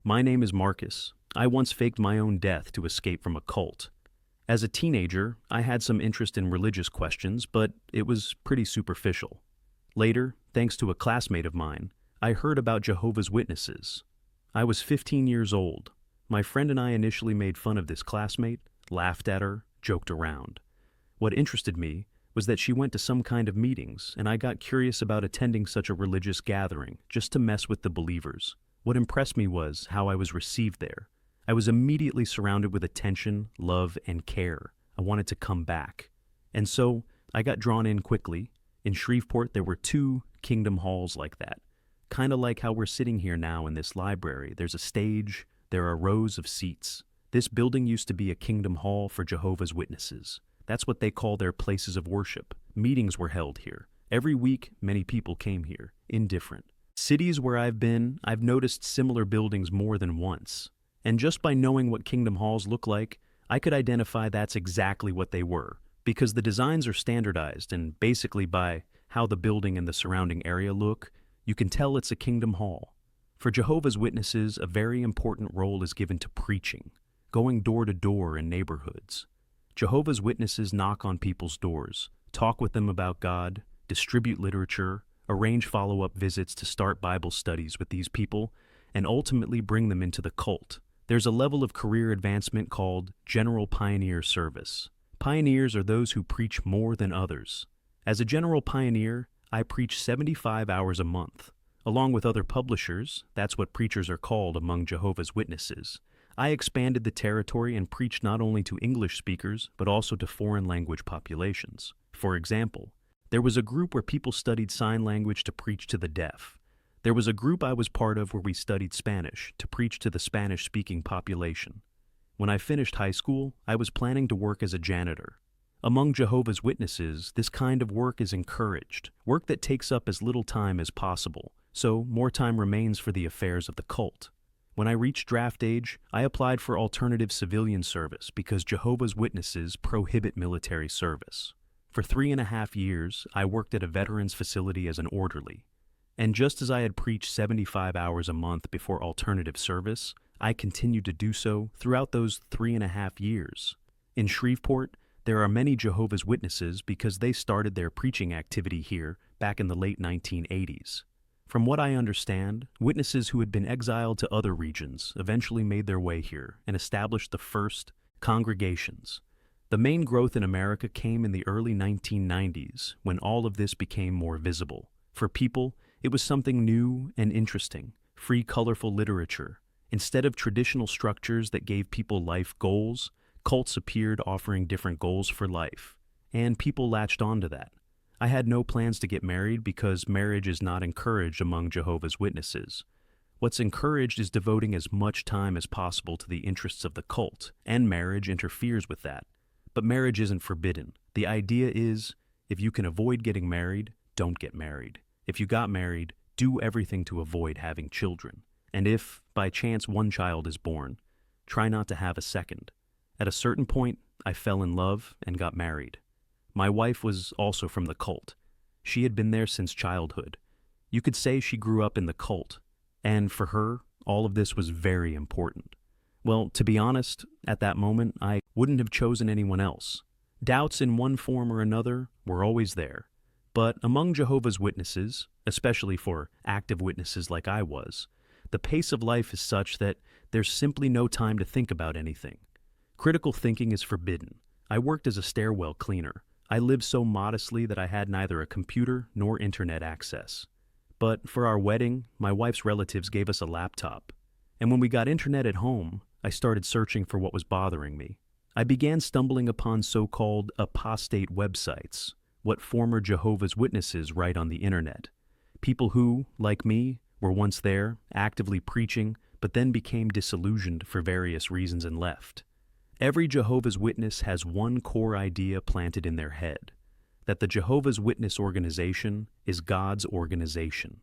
My name is Marcus. I once faked my own death to escape from a cult. As a teenager, I had some interest in religious questions, but it was pretty superficial. Later, thanks to a classmate of mine, I heard about Jehovah's Witnesses. I was 15 years old. My friend and I initially made fun of this classmate, laughed at her, joked around. What interested me was that she went to some kind of meetings, and I got curious about attending such a religious gathering just to mess with the believers. What impressed me was how I was received there. I was immediately surrounded with attention, love, and care. I wanted to come back. And so, I got drawn in quickly. In Shreveport, there were 2 kingdom halls like that. Kind of like how we're sitting here now in this library. There's a stage, there are rows of seats. This building used to be a kingdom hall for Jehovah's Witnesses. That's what they call their places of worship. Meetings were held here. Every week, many people came here, indifferent. Cities where I've been, I've noticed similar buildings more than once. And just by knowing what kingdom halls look like, I could identify that's exactly what they were, because the designs are standardized, and basically by how the building and the surrounding area look, you can tell it's a kingdom hall. For Jehovah's Witnesses, a very important role is given to preaching, going door to door in neighborhoods. Jehovah's Witnesses knock on people's doors, talk with them about God, distribute literature, arrange follow-up visits to start Bible studies with these people, and ultimately bring them into the cult. There's a level of career advancement called General Pioneer Service. Pioneers are those who preach more than others. As a General Pioneer, I preach 75 hours a month. Along with other publishers, that's what preachers are called among Jehovah's Witnesses, I expanded the territory and preached not only to English speakers, but also to foreign language populations. For example, there was a group where people studied sign language to preach to the deaf. There was a group I was part of where we studied Spanish to preach to the Spanish-speaking population. When I finished high school, I was planning to work as a janitor. Among Jehovah's Witnesses, this kind of work is encouraged, work that takes up as little time as possible, so more time remains for the affairs of the cult. When I reached draft age, I applied for alternative civilian service because Jehovah's Witnesses prohibit military service. For 3.5 years, I worked at a veterans facility as an orderly. And just as I had preached 75 hours a month before alternative service, I continued to do so throughout those 3.5 years. In Shreveport, there are many Jehovah's Witnesses because they started their preaching activity here back in the late 1980s. From what I understand, witnesses who had been exiled to other regions eventually made their way here and established the first congregations. The main growth in America came in the early 1990s when all of this became more visible. For people, it was something new and interesting, free, colorful literature. Instead of traditional structures that gave people life goals, cults appeared offering different goals for life, and people latched onto that. I had no plans to get married because marriage is not encouraged among Jehovah's Witnesses. What's encouraged is devoting as much time as possible to the interests of the cult, and marriage interferes with that. But marriage isn't forbidden. The idea is, if you can avoid getting married, don't get married. If you got married, do everything to avoid having children. And if, by chance, one child is born, try not to have a second. At a certain point, I fell in love and got married. My wife was also from the cult. She had been there since childhood. You could say she grew up in the cult. And for her, all of this was very important. Well, to be honest, at that moment, I wouldn't have chosen anyone else. Doubts in one form or another were always there. But among Jehovah's Witnesses, especially for active witnesses like I was, the pace of life is such that there's simply no time to think about anything. Critical thinking is forbidden. I worked as a stairwell cleaner. I lived so modestly that I had neither a computer nor internet access. But for our wedding, my wife's relatives gave us a laptop. And when we got internet at home, I started searching for what was bothering me. I began stumbling upon so-called apostate websites, what former Jehovah's Witnesses write on the internet. People who, like me, were once there, actively preaching, but then became disillusioned for various reasons and left. Every Jehovah's Witness has one core idea planted in their head, that the Jehovah's Witness organization is God's organization,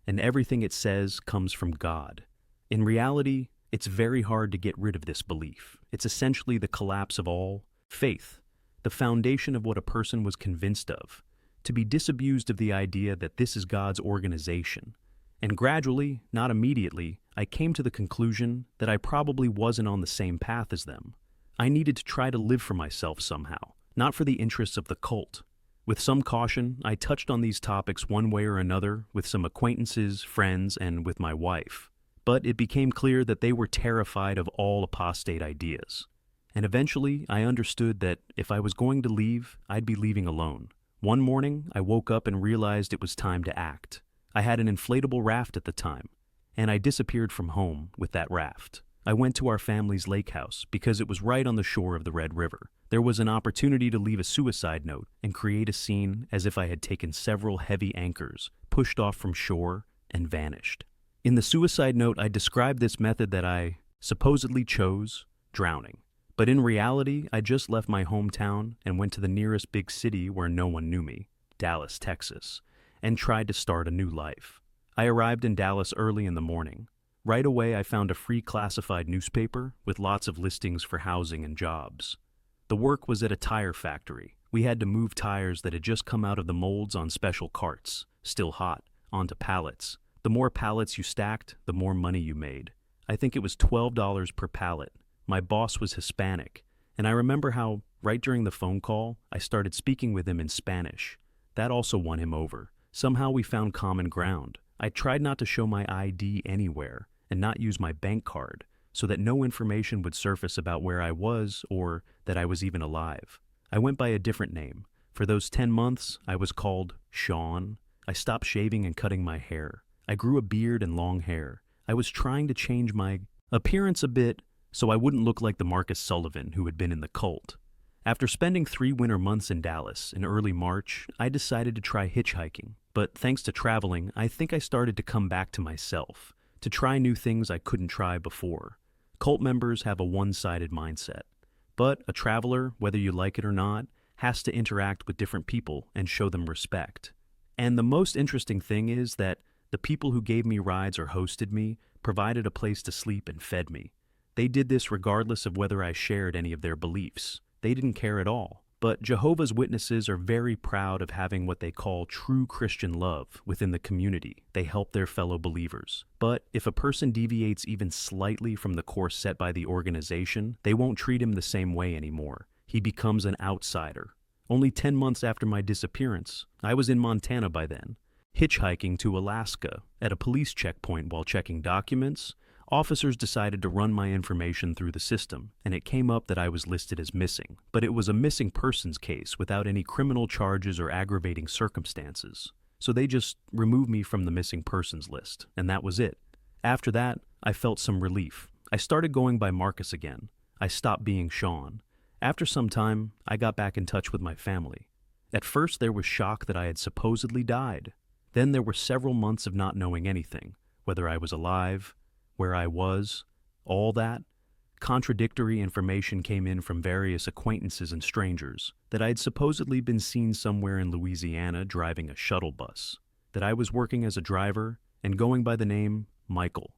and everything it says comes from God. In reality, it's very hard to get rid of this belief. It's essentially the collapse of all faith, the foundation of what a person was convinced of, to be disabused of the idea that this is God's organization. And gradually, not immediately, I came to the conclusion that I probably wasn't on the same path as them. I needed to try to live for myself somehow, not for the interests of the cult. With some caution, I touched on these topics one way or another with some acquaintances, friends, and with my wife. But it became clear that they were terrified of all apostate ideas. And eventually, I understood that if I was going to leave, I'd be leaving alone. One morning, I woke up and realized it was time to act. I had an inflatable raft at the time, and I disappeared from home with that raft. I went to our family's lake house because it was right on the shore of the Red River. There was an opportunity to leave a suicide note and create a scene as if I had taken several heavy anchors, pushed off from shore, and vanished. In the suicide note, I described this method that I supposedly chose, drowning. But in reality, I just left my hometown and went to the nearest big city where no one knew me, Dallas, Texas, and tried to start a new life. I arrived in Dallas early in the morning. Right away, I found a free classified newspaper with lots of listings for housing and jobs. The work was at a tire factory. We had to move tires that had just come out of the molds on special carts, still hot, onto pallets. The more pallets you stacked, the more money you made. I think it was $12 per pallet. My boss was Hispanic, and I remember how, right during the phone call, I started speaking with him in Spanish. That also won him over. Somehow we found common ground. I tried not to show my ID anywhere and not use my bank card so that no information would surface about where I was or that I was even alive. I went by a different name. For those 10 months, I was called Sean. I stopped shaving and cutting my hair. I grew a beard and long hair. I was trying to change my appearance a bit so I wouldn't look like the Marcus Sullivan who had been in the cult. After spending 3 winter months in Dallas in early March, I decided to try hitchhiking. But thanks to traveling, I think I started to come back to myself, to try new things I couldn't try before. Cult members have a one-sided mindset. But a traveler, whether you like it or not, has to interact with different people and show them respect. And the most interesting thing is that the people who gave me rides or hosted me provided a place to sleep and fed me. They did this regardless of whether I shared any of their beliefs. They didn't care at all. But Jehovah's Witnesses are very proud of having what they call true Christian love within the community. They help their fellow believers. But if a person deviates even slightly from the course set by the organization, they won't treat him the same way anymore. He becomes an outsider. Only 10 months after my disappearance, I was in Montana by then, hitchhiking to Alaska. At a police checkpoint while checking documents, officers decided to run my information through the system, and it came up that I was listed as missing. But it was a missing persons case without any criminal charges or aggravating circumstances. So they just removed me from the missing persons list, and that was it. After that, I felt some relief. I started going by Marcus again. I stopped being Sean. After some time, I got back in touch with my family. At first, there was shock that I had supposedly died. Then there were several months of not knowing anything, whether I was alive, where I was, all that. Contradictory information came in from various acquaintances and strangers, that I had supposedly been seen somewhere in Louisiana driving a shuttle bus, that I was working as a driver and going by the name Michael.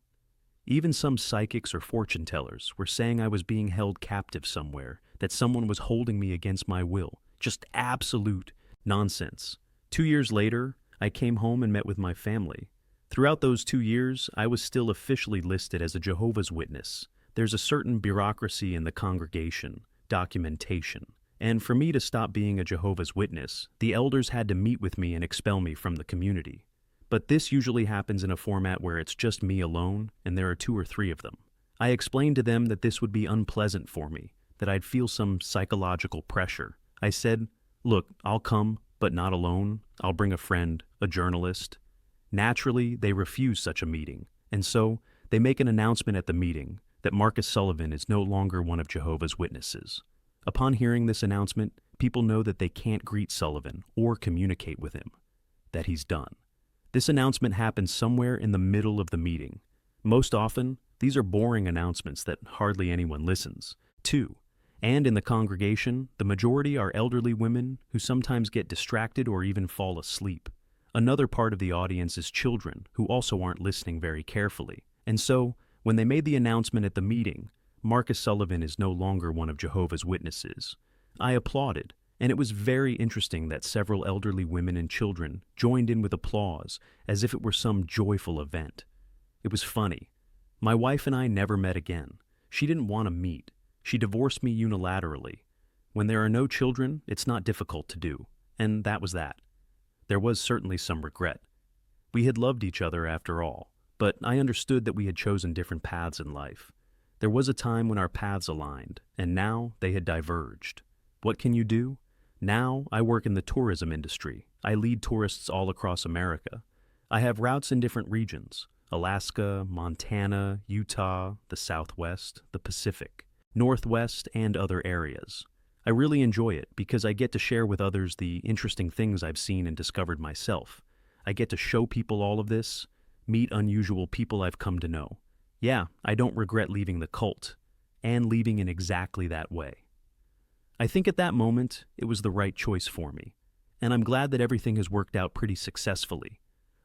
Even some psychics or fortune tellers were saying I was being held captive somewhere, that someone was holding me against my will. Just absolute nonsense. 2 years later, I came home and met with my family. Throughout those 2 years, I was still officially listed as a Jehovah's Witness. There's a certain bureaucracy in the congregation, documentation. And for me to stop being a Jehovah's Witness, the elders had to meet with me and expel me from the community. But this usually happens in a format where it's just me alone, and there are 2 or 3 of them. I explained to them that this would be unpleasant for me, that I'd feel some psychological pressure. I said, look, I'll come, but not alone. I'll bring a friend, a journalist. Naturally, they refuse such a meeting, and so they make an announcement at the meeting that Marcus Sullivan is no longer one of Jehovah's Witnesses. Upon hearing this announcement, people know that they can't greet Sullivan or communicate with him, that he's done. This announcement happens somewhere in the middle of the meeting. Most often, these are boring announcements that hardly anyone listens to. And in the congregation, the majority are elderly women who sometimes get distracted or even fall asleep. Another part of the audience is children who also aren't listening very carefully. And so, when they made the announcement at the meeting, Marcus Sullivan is no longer one of Jehovah's Witnesses, I applauded, and it was very interesting that several elderly women and children joined in with applause as if it were some joyful event. It was funny. My wife and I never met again. She didn't want to meet. She divorced me unilaterally. When there are no children, it's not difficult to do. And that was that. There was certainly some regret. We had loved each other after all, but I understood that we had chosen different paths in life. There was a time when our paths aligned, and now they had diverged. What can you do? Now I work in the tourism industry. I lead tourists all across America. I have routes in different regions: Alaska, Montana, Utah, the Southwest, the Pacific, Northwest, and other areas. I really enjoy it because I get to share with others the interesting things I've seen and discovered myself. I get to show people all of this, meet unusual people I've come to know. Yeah, I don't regret leaving the cult, and leaving in exactly that way. I think at that moment, it was the right choice for me, and I'm glad that everything has worked out pretty successfully.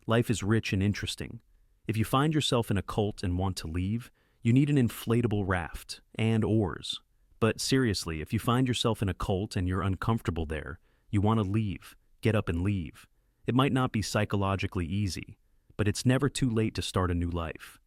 Life is rich and interesting. If you find yourself in a cult and want to leave, you need an inflatable raft and oars. But seriously, if you find yourself in a cult and you're uncomfortable there, you want to leave, get up and leave. It might not be psychologically easy, but it's never too late to start a new life.